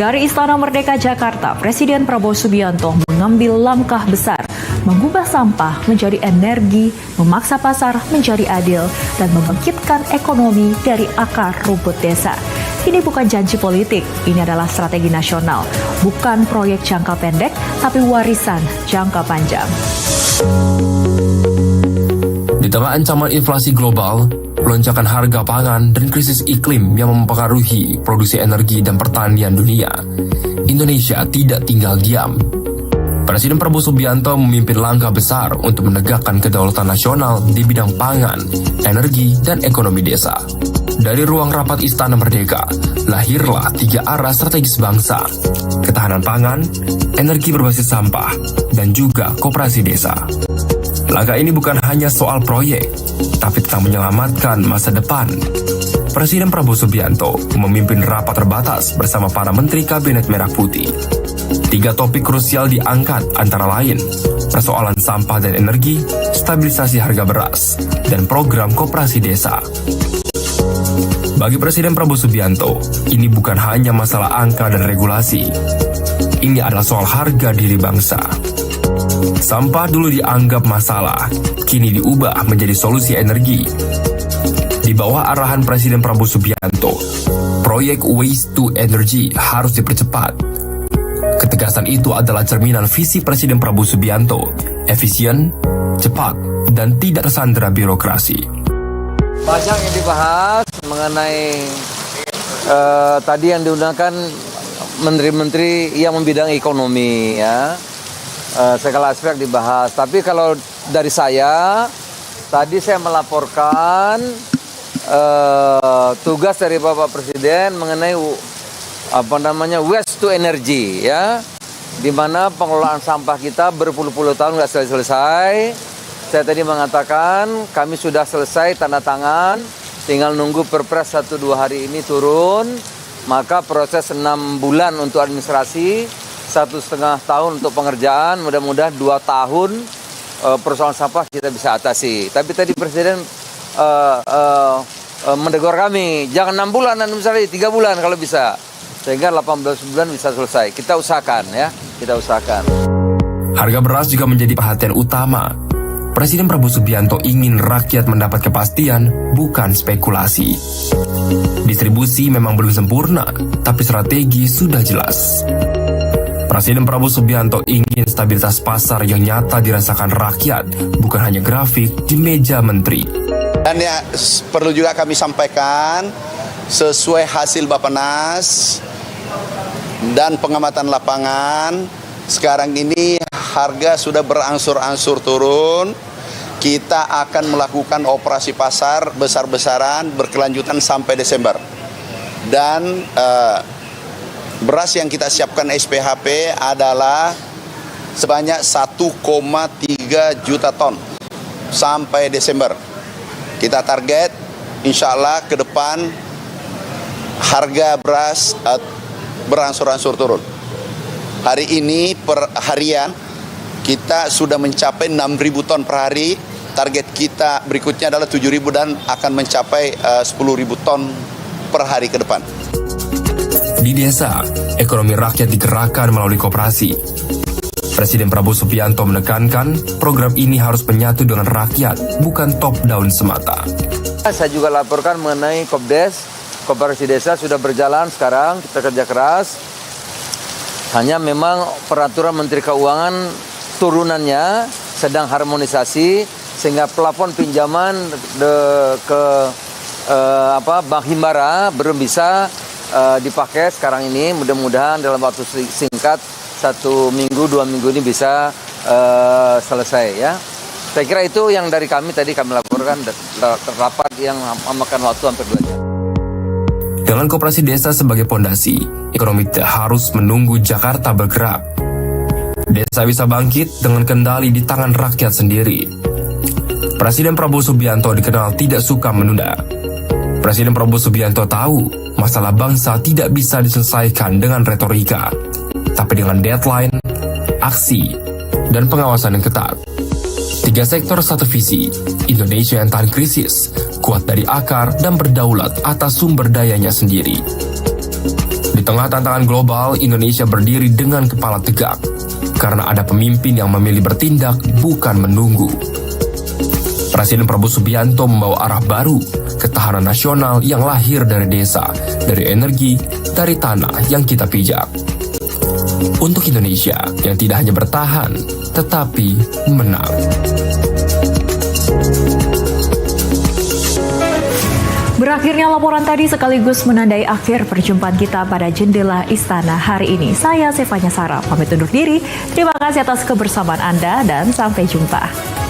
Dari Istana Merdeka Jakarta, Presiden Prabowo Subianto mengambil langkah besar, mengubah sampah menjadi energi, memaksa pasar menjadi adil, dan membangkitkan ekonomi dari akar rumput desa. Ini bukan janji politik, ini adalah strategi nasional, bukan proyek jangka pendek, tapi warisan jangka panjang. Di tengah ancaman inflasi global, lonjakan harga pangan, dan krisis iklim yang mempengaruhi produksi energi dan pertanian dunia, Indonesia tidak tinggal diam. Presiden Prabowo Subianto memimpin langkah besar untuk menegakkan kedaulatan nasional di bidang pangan, energi, dan ekonomi desa. Dari ruang rapat Istana Merdeka, lahirlah 3 arah strategis bangsa: ketahanan pangan, energi berbasis sampah, dan juga koperasi desa. Langkah ini bukan hanya soal proyek, tapi tentang menyelamatkan masa depan. Presiden Prabowo Subianto memimpin rapat terbatas bersama para Menteri Kabinet Merah Putih. 3 topik krusial diangkat antara lain, persoalan sampah dan energi, stabilisasi harga beras, dan program koperasi desa. Bagi Presiden Prabowo Subianto, ini bukan hanya masalah angka dan regulasi. Ini adalah soal harga diri bangsa. Sampah dulu dianggap masalah, kini diubah menjadi solusi energi. Di bawah arahan Presiden Prabowo Subianto, proyek Waste to Energy harus dipercepat. Ketegasan itu adalah cerminan visi Presiden Prabowo Subianto, efisien, cepat, dan tidak tersandera birokrasi. Banyak yang dibahas mengenai tadi yang diundangkan menteri-menteri yang membidang ekonomi, ya. Segala aspek dibahas. Tapi kalau dari saya, tadi saya melaporkan tugas dari Bapak Presiden mengenai waste to energy, ya, di mana pengelolaan sampah kita berpuluh-puluh tahun nggak selesai. Saya tadi mengatakan kami sudah selesai tanda tangan, tinggal nunggu Perpres 1-2 hari ini turun, maka proses 6 bulan untuk administrasi, 1,5 tahun untuk pengerjaan, mudah-mudahan 2 tahun persoalan sampah kita bisa atasi. Tapi tadi Presiden menegur kami, jangan 6 bulan, misalnya 3 bulan kalau bisa, sehingga 18 bulan bisa selesai. Kita usahakan, ya, kita usahakan. Harga beras juga menjadi perhatian utama. Presiden Prabowo Subianto ingin rakyat mendapat kepastian, bukan spekulasi. Distribusi memang belum sempurna, tapi strategi sudah jelas. Presiden Prabowo Subianto ingin stabilitas pasar yang nyata dirasakan rakyat, bukan hanya grafik di meja menteri. Dan ya, perlu juga kami sampaikan, sesuai hasil Bappenas dan pengamatan lapangan, sekarang ini harga sudah berangsur-angsur turun. Kita akan melakukan operasi pasar besar-besaran berkelanjutan sampai Desember. Dan beras yang kita siapkan SPHP adalah sebanyak 1,3 juta ton sampai Desember. Kita target insya Allah ke depan harga beras berangsur-angsur turun. Hari ini per harian kita sudah mencapai 6.000 ton per hari. Target kita berikutnya adalah 7.000 dan akan mencapai 10.000 ton per hari ke depan. Di desa, ekonomi rakyat digerakkan melalui koperasi. Presiden Prabowo Subianto menekankan program ini harus menyatu dengan rakyat, bukan top-down semata. Saya juga laporkan mengenai Kopdes, koperasi desa sudah berjalan sekarang, kita kerja keras. Hanya memang peraturan Menteri Keuangan turunannya sedang harmonisasi, sehingga plafon pinjaman Bank Himbara belum bisa dipakai sekarang ini. Mudah-mudahan dalam waktu singkat 1 minggu 2 minggu ini bisa selesai, ya. Saya kira itu yang dari kami tadi kami laporkan, rapat yang memakan waktu hampir 2 jam. Dengan koperasi desa sebagai pondasi, ekonomi tidak harus menunggu Jakarta bergerak. Desa bisa bangkit dengan kendali di tangan rakyat sendiri. Presiden Prabowo Subianto dikenal tidak suka menunda. Presiden Prabowo Subianto tahu masalah bangsa tidak bisa diselesaikan dengan retorika, tapi dengan deadline, aksi, dan pengawasan yang ketat. 3 sektor satu visi, Indonesia yang tahan krisis, kuat dari akar dan berdaulat atas sumber dayanya sendiri. Di tengah tantangan global, Indonesia berdiri dengan kepala tegak karena ada pemimpin yang memilih bertindak bukan menunggu. Presiden Prabowo Subianto membawa arah baru, ketahanan nasional yang lahir dari desa, dari energi, dari tanah yang kita pijak. Untuk Indonesia yang tidak hanya bertahan, tetapi menang. Berakhirnya laporan tadi sekaligus menandai akhir perjumpaan kita pada Jendela Istana hari ini. Saya Sefanya Sarah, pamit undur diri. Terima kasih atas kebersamaan Anda dan sampai jumpa.